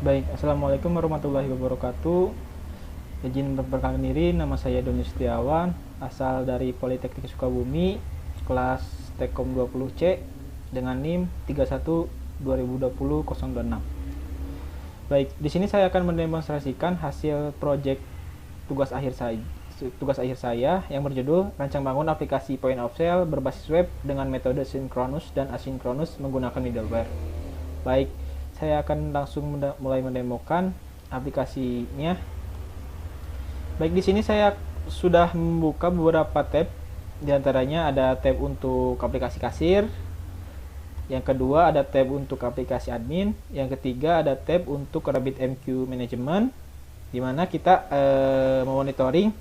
Baik, Assalamualaikum warahmatullahi wabarakatuh. Izin memperkenalkan diri, nama saya Doni Setiawan, asal dari Politeknik Sukabumi, kelas Tekom 20C dengan NIM 31 2020 026. Baik, di sini saya akan mendemonstrasikan hasil proyek tugas akhir saya yang berjudul rancang bangun aplikasi point of sale berbasis web dengan metode sinkronus dan asinkronus menggunakan middleware. Baik, saya akan langsung mulai mendemokan aplikasinya. Baik, di sini saya sudah membuka beberapa tab. Di antaranya ada tab untuk aplikasi kasir, yang kedua ada tab untuk aplikasi admin, yang ketiga ada tab untuk RabbitMQ Management, di mana kita memonitoring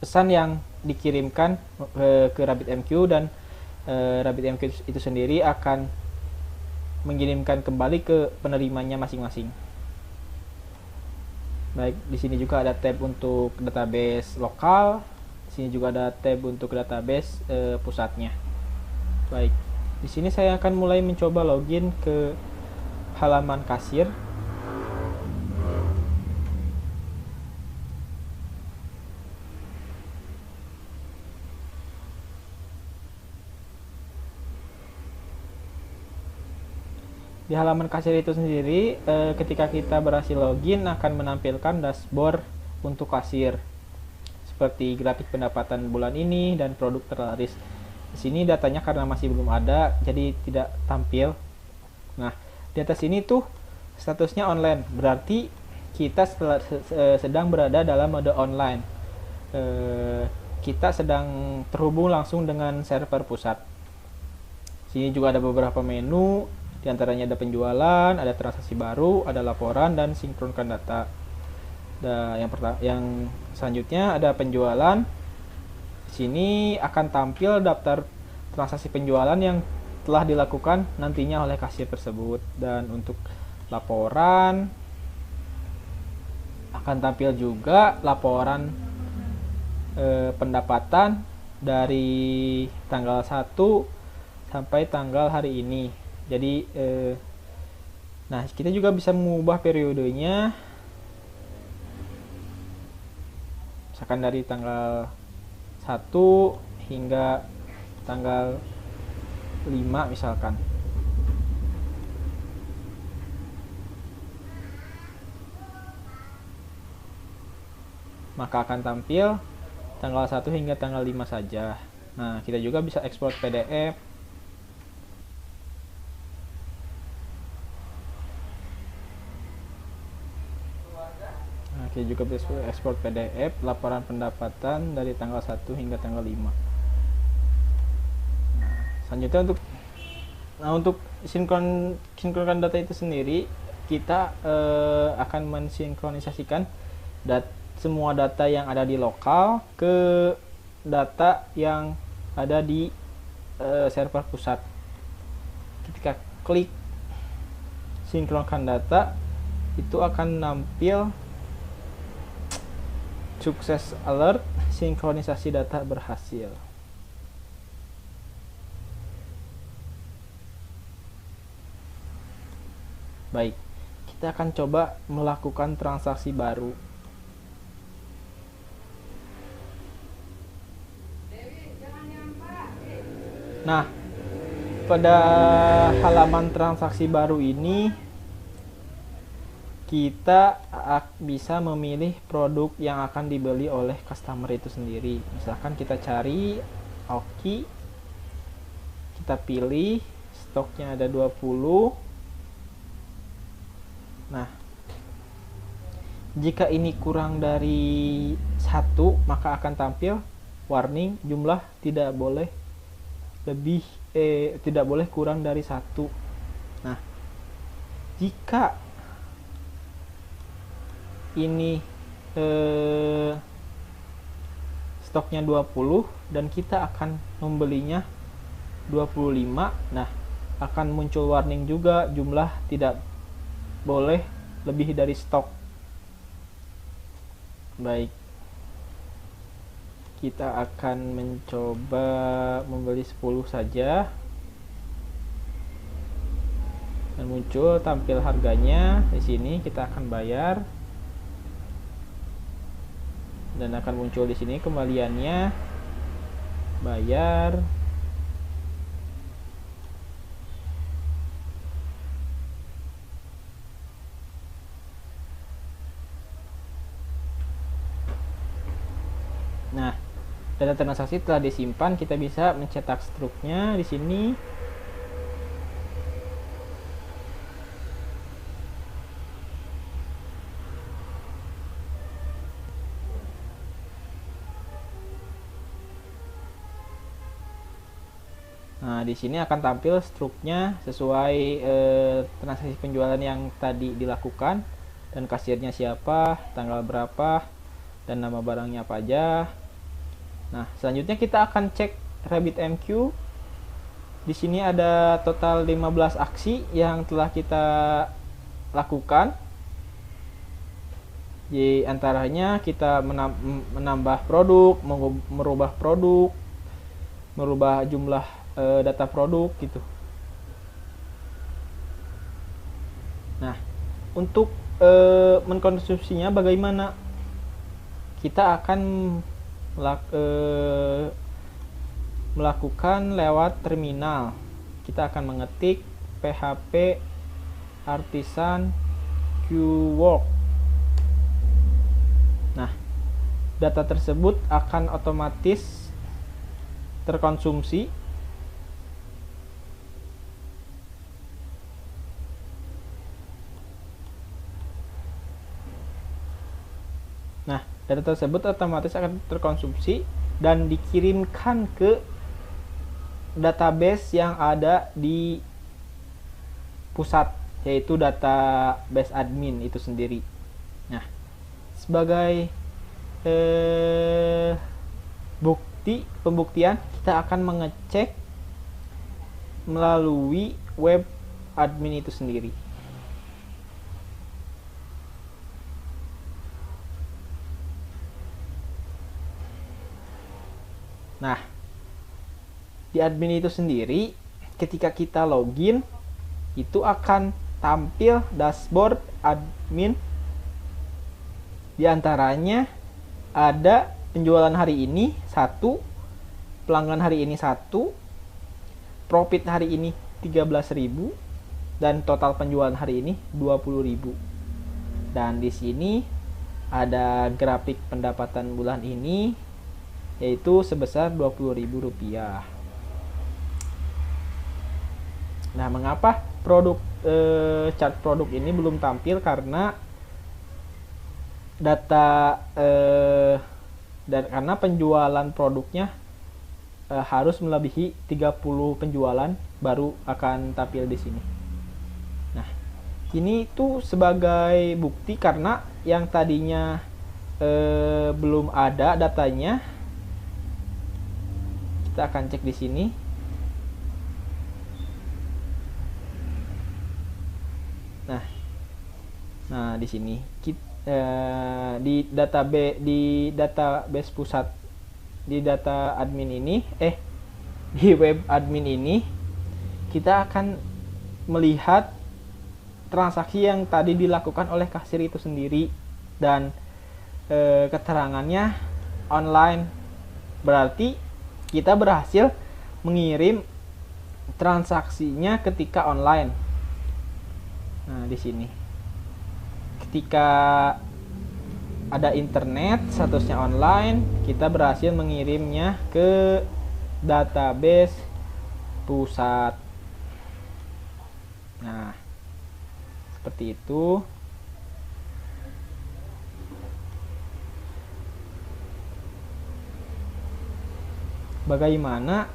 pesan yang dikirimkan ke RabbitMQ, dan RabbitMQ itu sendiri akan mengirimkan kembali ke penerimanya masing-masing. Baik, di sini juga ada tab untuk database lokal, di sini juga ada tab untuk database pusatnya. Baik, di sini saya akan mulai mencoba login ke halaman kasir. Di halaman kasir itu sendiri, ketika kita berhasil login akan menampilkan dashboard untuk kasir seperti grafik pendapatan bulan ini dan produk terlaris. Di sini datanya karena masih belum ada, jadi tidak tampil. Nah, di atas ini tuh statusnya online, berarti kita sedang berada dalam mode online. Kita sedang terhubung langsung dengan server pusat. Sini juga ada beberapa menu. Di antaranya ada penjualan, ada transaksi baru, ada laporan, dan sinkronkan data. Yang selanjutnya ada penjualan. Di sini akan tampil daftar transaksi penjualan yang telah dilakukan nantinya oleh kasir tersebut. Dan untuk laporan akan tampil juga laporan pendapatan dari tanggal 1 sampai tanggal hari ini. Jadi nah, kita juga bisa mengubah periodenya, misalkan dari tanggal 1 hingga tanggal 5 misalkan. Maka akan tampil tanggal 1 hingga tanggal 5 saja. Nah, kita juga bisa ekspor PDF. Kita juga bisa ekspor PDF laporan pendapatan dari tanggal 1 hingga tanggal 5. Nah, selanjutnya untuk sinkronkan data itu sendiri, kita akan mensinkronisasikan semua data yang ada di lokal ke data yang ada di server pusat. Ketika klik sinkronkan data, itu akan nampil sukses alert, sinkronisasi data berhasil. Baik, kita akan coba melakukan transaksi baru. Nah, pada halaman transaksi baru ini kita bisa memilih produk yang akan dibeli oleh customer itu sendiri. Misalkan kita cari Oki, kita pilih, stoknya ada 20. Nah, jika ini kurang dari 1, maka akan tampil warning jumlah tidak boleh kurang dari 1. Nah, jika ini stoknya 20 dan kita akan membelinya 25, nah akan muncul warning juga jumlah tidak boleh lebih dari stok. Baik, kita akan mencoba membeli 10 saja. Dan muncul tampil harganya di sini, kita akan bayar. Dan akan muncul di sini kembaliannya, bayar. Nah, data transaksi telah disimpan, kita bisa mencetak struknya di sini. Nah, di sini akan tampil struknya sesuai transaksi penjualan yang tadi dilakukan, dan kasirnya siapa, tanggal berapa, dan nama barangnya apa aja. Nah, selanjutnya kita akan cek RabbitMQ. Di sini ada total 15 aksi yang telah kita lakukan. Di antaranya kita menambah produk, merubah produk, merubah jumlah data produk gitu. Nah, untuk mengkonsumsinya bagaimana? Kita akan melakukan lewat terminal. Kita akan mengetik php artisan qwork. Nah, data tersebut akan otomatis terkonsumsi. Nah, data tersebut otomatis akan terkonsumsi dan dikirimkan ke database yang ada di pusat, yaitu database admin itu sendiri. Nah, sebagai pembuktian, kita akan mengecek melalui web admin itu sendiri. Nah, di admin itu sendiri, ketika kita login, itu akan tampil dashboard admin. Di antaranya ada penjualan hari ini 1, pelanggan hari ini 1, profit hari ini 13.000, dan total penjualan hari ini 20.000. Dan di sini ada grafik pendapatan bulan ini, yaitu sebesar Rp20.000. Nah, mengapa chart produk ini belum tampil? Karena karena penjualan produknya harus melebihi 30 penjualan baru akan tampil di sini. Nah, ini tuh sebagai bukti karena yang tadinya belum ada datanya. Kita akan cek di sini. Nah, di sini di database pusat, di data admin ini, di web admin ini, kita akan melihat transaksi yang tadi dilakukan oleh kasir itu sendiri, dan keterangannya online. Berarti kita berhasil mengirim transaksinya ketika online. Nah, di sini ketika ada internet, statusnya online, kita berhasil mengirimnya ke database pusat. Nah, seperti itu. Bagaimana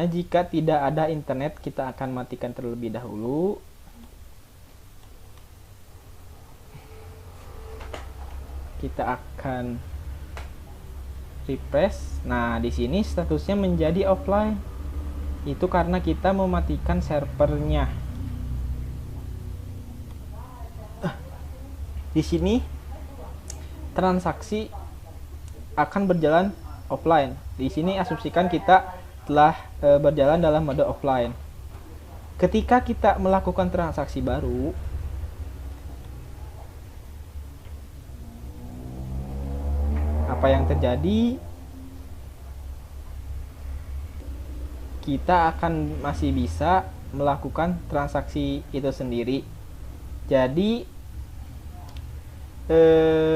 jika tidak ada internet? Kita akan matikan terlebih dahulu. Kita akan refresh. Nah, di sini statusnya menjadi offline. Itu karena kita mematikan servernya. Di sini transaksi akan berjalan offline. Di sini asumsikan kita setelah berjalan dalam mode offline. Ketika kita melakukan transaksi baru, apa yang terjadi? Kita akan masih bisa melakukan transaksi itu sendiri. Jadi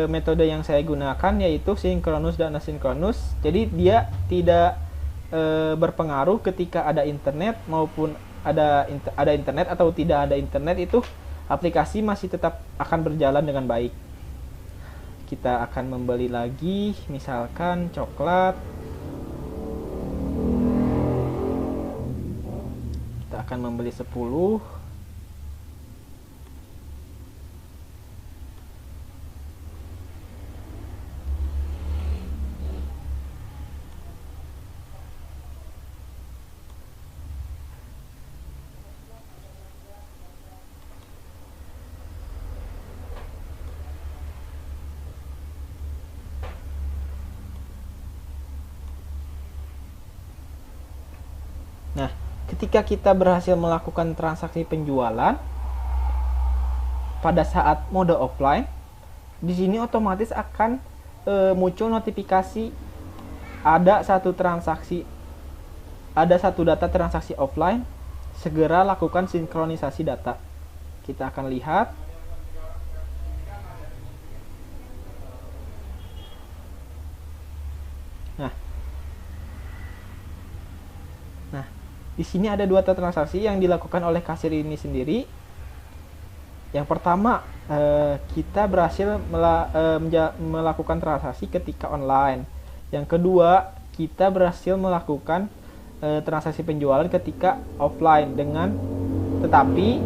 metode yang saya gunakan yaitu sinkronus dan asinkronus. Jadi dia tidak berpengaruh ketika ada internet maupun ada internet atau tidak ada internet, itu aplikasi masih tetap akan berjalan dengan baik. Kita akan membeli lagi, misalkan coklat. Kita akan membeli 10. Nah, ketika kita berhasil melakukan transaksi penjualan pada saat mode offline, di sini otomatis akan muncul notifikasi ada satu data transaksi offline, segera lakukan sinkronisasi data. Kita akan lihat. Nah, di sini ada 2 transaksi yang dilakukan oleh kasir ini sendiri. Yang pertama, kita berhasil melakukan transaksi ketika online. Yang kedua, kita berhasil melakukan transaksi penjualan ketika offline tetapi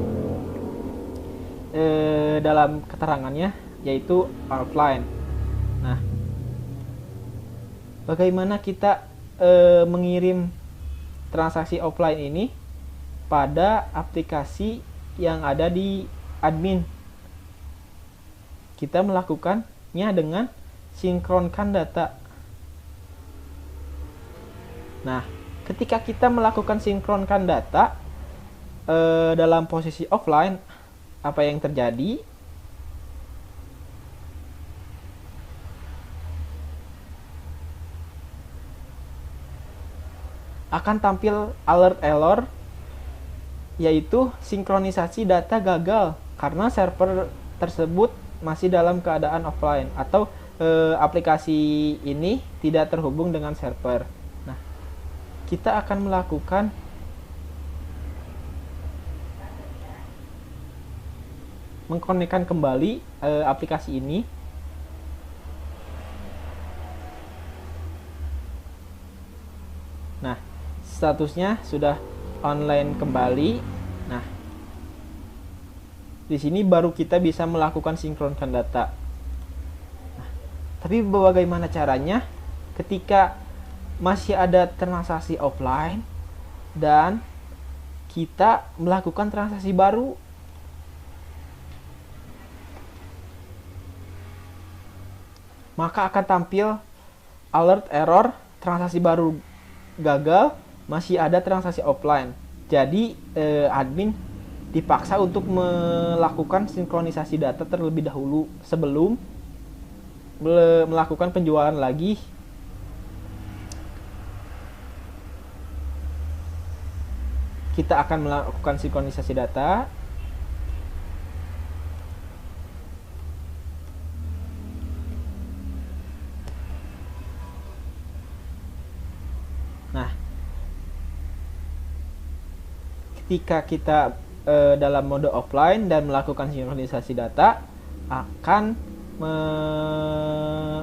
dalam keterangannya yaitu offline. Nah, bagaimana kita mengirim transaksi offline ini pada aplikasi yang ada di admin? Kita melakukannya dengan sinkronkan data. Nah, ketika kita melakukan sinkronkan data dalam posisi offline, apa yang terjadi? Akan tampil alert error, yaitu sinkronisasi data gagal karena server tersebut masih dalam keadaan offline atau aplikasi ini tidak terhubung dengan server. Nah, kita akan melakukan mengkonekkan kembali aplikasi ini. Nah, statusnya sudah online kembali. Nah, di sini baru kita bisa melakukan sinkronkan data. Nah, tapi bagaimana caranya ketika masih ada transaksi offline dan kita melakukan transaksi baru? Maka akan tampil alert error, transaksi baru gagal, masih ada transaksi offline. Jadi admin dipaksa untuk melakukan sinkronisasi data terlebih dahulu sebelum melakukan penjualan lagi. Kita akan melakukan sinkronisasi data. Nah, ketika kita dalam mode offline dan melakukan sinkronisasi data, akan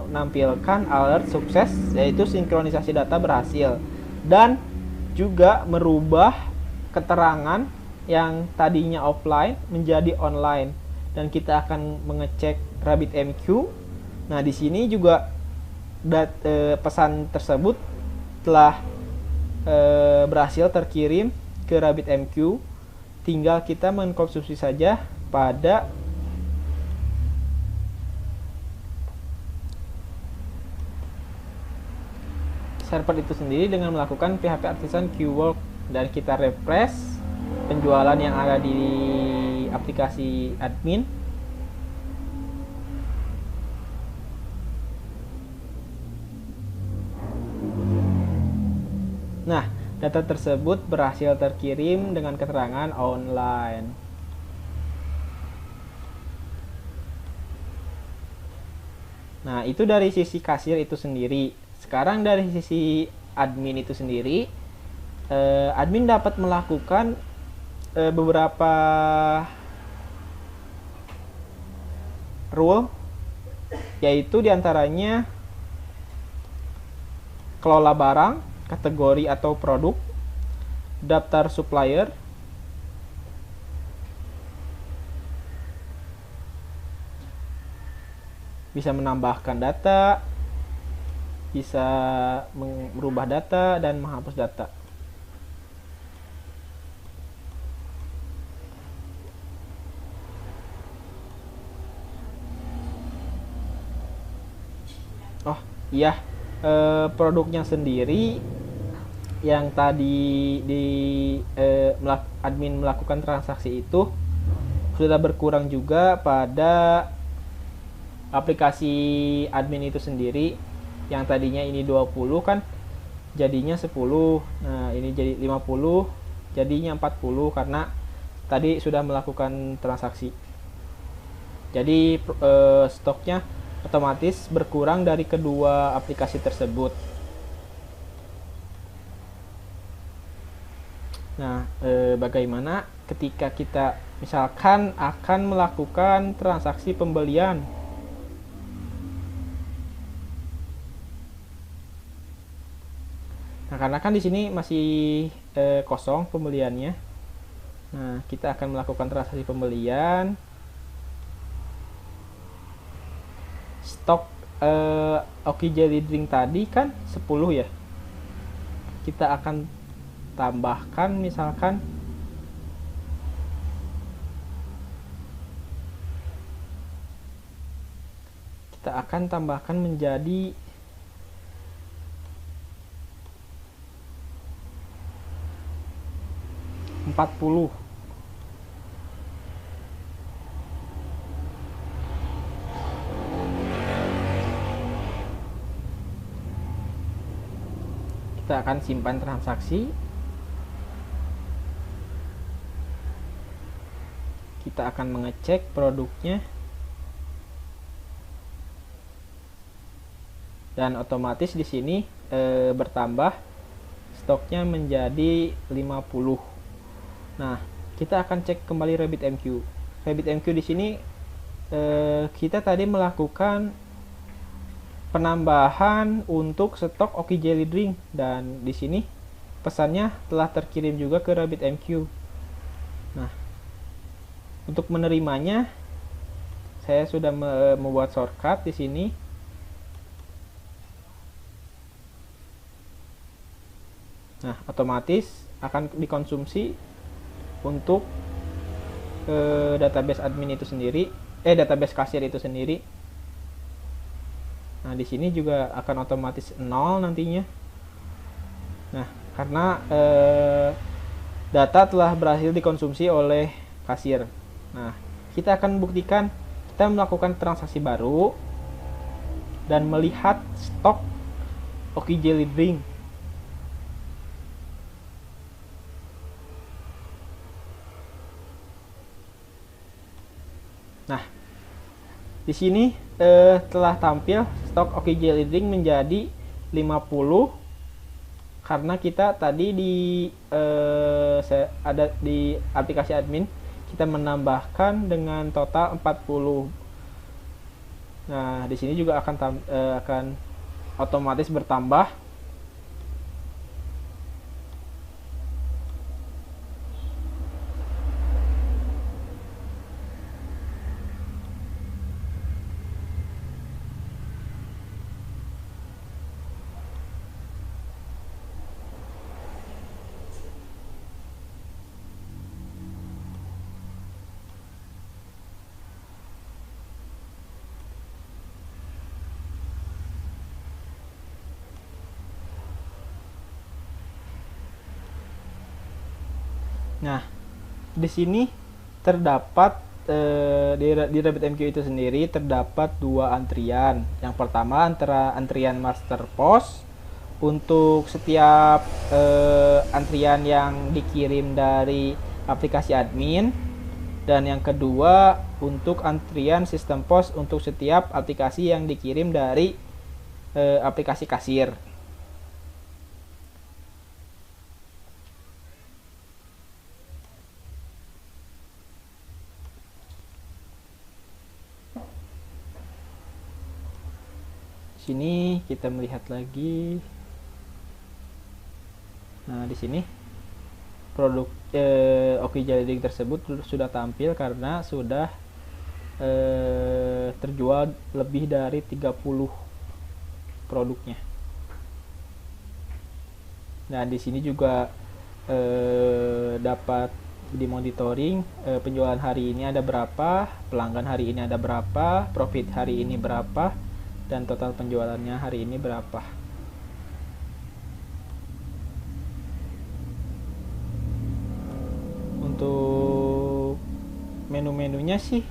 menampilkan alert sukses, yaitu sinkronisasi data berhasil, dan juga merubah keterangan yang tadinya offline menjadi online, dan kita akan mengecek RabbitMQ. Nah, di sini juga pesan tersebut telah berhasil terkirim ke RabbitMQ. Tinggal kita mengkonsumsi saja pada server itu sendiri dengan melakukan PHP Artisan Keyword, dan kita refresh penjualan yang ada di aplikasi admin. Nah, data tersebut berhasil terkirim dengan keterangan online. Nah, itu dari sisi kasir itu sendiri. Sekarang dari sisi admin itu sendiri, admin dapat melakukan beberapa rule, yaitu diantaranya kelola barang, kategori atau produk, daftar supplier, bisa menambahkan data, bisa merubah data, dan menghapus data. Oh iya, produknya sendiri yang tadi admin melakukan transaksi itu sudah berkurang juga pada aplikasi admin itu sendiri. Yang tadinya ini 20 kan jadinya 10. Nah, ini jadi 50, jadinya 40 karena tadi sudah melakukan transaksi. Jadi stoknya otomatis berkurang dari kedua aplikasi tersebut. Nah, bagaimana ketika kita misalkan akan melakukan transaksi pembelian? Nah, karena kan di sini masih kosong pembeliannya. Nah, kita akan melakukan transaksi pembelian. Stok Oki Jelly Drink tadi kan 10 ya. Kita akan tambahkan misalkan menjadi 40. Kita akan simpan transaksi. Kita akan mengecek produknya. Dan otomatis di sini bertambah stoknya menjadi 50. Nah, kita akan cek kembali RabbitMQ. RabbitMQ di sini kita tadi melakukan penambahan untuk stok Oki Jelly Drink, dan di sini pesannya telah terkirim juga ke RabbitMQ. Nah, untuk menerimanya saya sudah membuat shortcut di sini. Nah, otomatis akan dikonsumsi untuk database admin itu sendiri, database kasir itu sendiri. Nah, di sini juga akan otomatis 0 nantinya. Nah, karena data telah berhasil dikonsumsi oleh kasir. Nah, kita akan buktikan kita melakukan transaksi baru dan melihat stok Oki Jelly Drink. Nah, di sini telah tampil stok Oki Jelly Drink menjadi 50 karena kita tadi ada di aplikasi admin kita menambahkan dengan total 40. Nah, di sini juga akan otomatis bertambah. Nah, di sini terdapat di RabbitMQ itu sendiri terdapat dua antrian. Yang pertama antara antrian master post untuk setiap antrian yang dikirim dari aplikasi admin, dan yang kedua untuk antrian sistem pos untuk setiap aplikasi yang dikirim dari aplikasi kasir. Sini kita melihat lagi. Nah, di sini produk OkiJailink tersebut sudah tampil karena sudah terjual lebih dari 30 produknya. Nah, di sini juga dapat dimonitoring penjualan hari ini ada berapa, pelanggan hari ini ada berapa, profit hari ini berapa, dan total penjualannya hari ini berapa. Untuk menu-menunya sih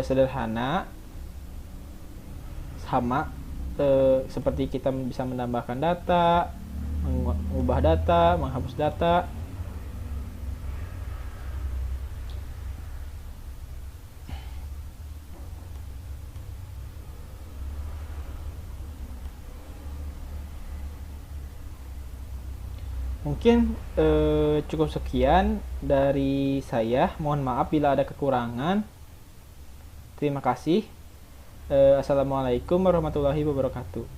sederhana, sama seperti kita bisa menambahkan data, mengubah data, menghapus data. Mungkin cukup sekian dari saya. Mohon maaf bila ada kekurangan. Terima kasih. Assalamualaikum warahmatullahi wabarakatuh.